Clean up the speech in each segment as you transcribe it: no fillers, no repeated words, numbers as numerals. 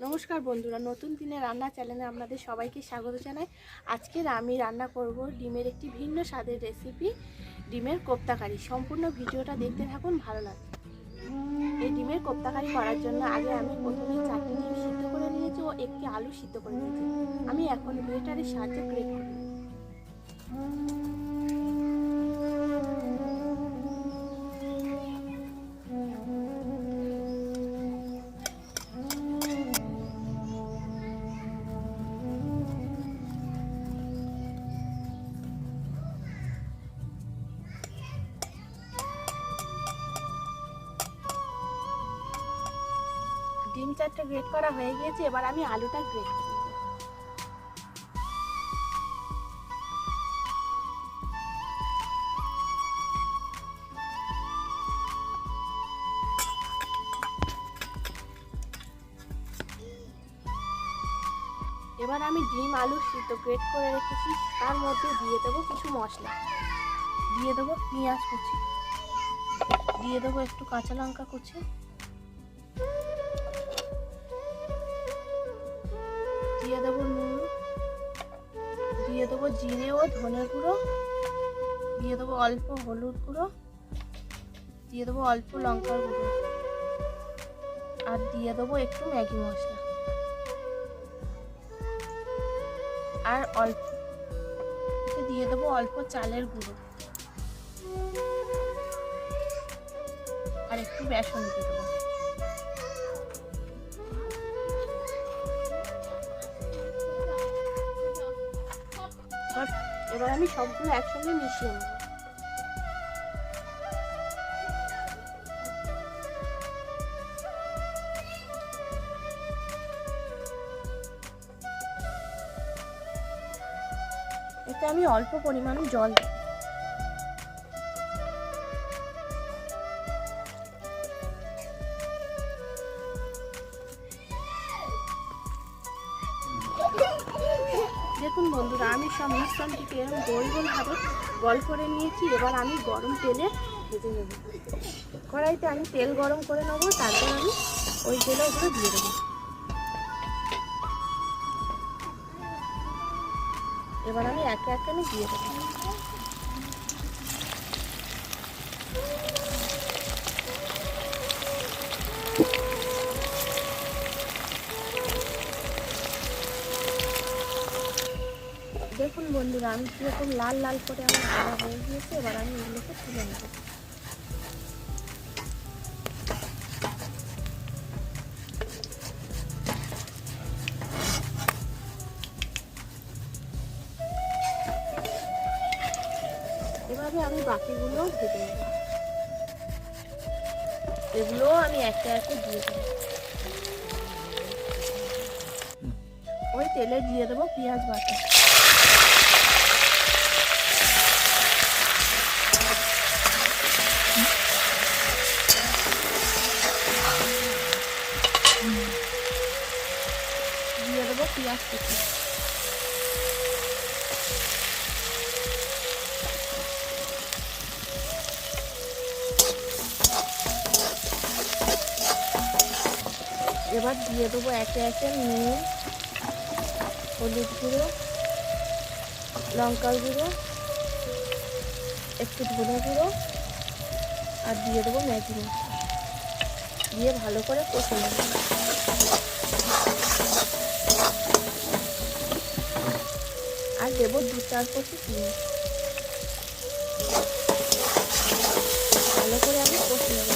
নমস্কার বন্ধুরা, নতুন দিনে রান্না চ্যানেলে আপনাদের সবাইকে স্বাগত জানাই। আজকে আমি রান্না করব ডিমের একটি ভিন্ন স্বাদের রেসিপি, ডিমের কোপ্তাকারি। সম্পূর্ণ ভিডিওটা দেখতে থাকুন, ভালো লাগবে। এই ডিমের কোপ্তাকারি করার জন্য আগে আমি প্রথমে 4টি ডিম সিদ্ধ করে নিয়েছি ও একটি আলু সিদ্ধ করে নিয়েছি। আমি এখন গ্রেটারের সাহায্যে গ্রেট করে নেব। ডিম 4টা গ্রেট করা হয়ে গিয়েছে, এবার আমি আলুটা গ্রেট করব। এবার আমি ডিম আলু সিদ্ধ গ্রেট করে রেখেছি, তার মধ্যে দিয়ে দেবো কিছু মশলা। দিয়ে দেবো পেঁয়াজ কুচি, দিয়ে দেবো একটু কাঁচা লঙ্কা কুচি, দিয়ে দেবো নুন, দিয়ে দেবো জিরে ও ধনে গুঁড়ো, দিয়ে দেবো অল্প হলুদ গুঁড়ো, দিয়ে দেবো অল্প লঙ্কার গুঁড়ো, আর দিয়ে দেবো একটু ম্যাগি মশলা, আর অল্প দিয়ে দেবো অল্প চালের গুঁড়ো, আর একটু বেসন দিয়ে দেবো। এবার আমি সবগুলো একসঙ্গে মিশিয়ে নেব। এতে আমি অল্প পরিমাণে জল দেব। দেখুন বন্ধুরা, আমি সব মিশ্রণটিকে এরকম গোল গোল ভাবে বল করে নিয়েছি। এবার আমি গরম তেলে ভেজে নেব। কড়াইতে আমি তেল গরম করে নেব, তারপর আমি ওই তেলে ওগুলো দিয়ে দেবো। এবার আমি একে একে আমি দিয়ে দেবো। দেখুন বন্ধুরা, আমি কীরকম লাল লাল করে আমার ভাজা হয়ে গিয়েছে। এবার আমি এগুলোকে তুলে নেব। এভাবে আমি বাকিগুলো ভেজে নেব। এগুলোও আমি একে একে দিয়ে দেবো। ওই তেলে দিয়ে দেবো পেঁয়াজ বাটা, দিয়ে দেবো পেঁয়াজ কুচি, এবার দিয়ে দেবো একে একে নুন, হলুদ গুঁড়ো, লঙ্কার গুঁড়ো, একটু ধনে গুঁড়ো, আর দিয়ে দেবো ম্যাগি মশলা, দিয়ে ভালো করে কষে নেব। আর দেবো 2-4 কচি পেঁয়াজ। ভালো করে আমি কষে নেব।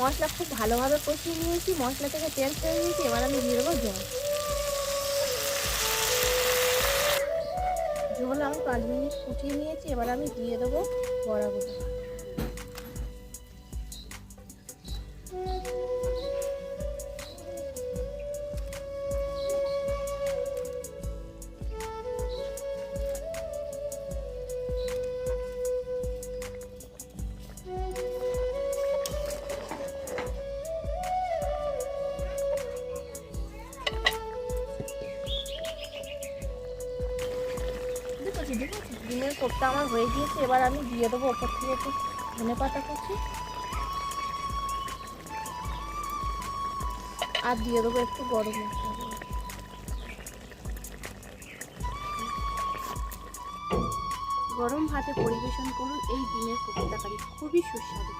মশলা খুব ভালোভাবে কষিয়ে নিয়েছি, মশলা থেকে তেল ছেড়ে নিয়েছি। এবার আমি দিয়ে দেবো ঝোল আমি 5 মিনিট ফুটিয়ে নিয়েছি। এবার আমি দিয়ে দেবো বড়াগুলো। ডিমের কোপ্তা আমার হয়ে গিয়েছে। এবার আমি দিয়ে দেবো ওপর থেকে একটু ধনে পাতা কুচি, আর দিয়ে দেবো একটু গরম মশলা। গরম ভাতে পরিবেশন করুন এই ডিমের কোপ্তা কারি, খুবই সুস্বাদু।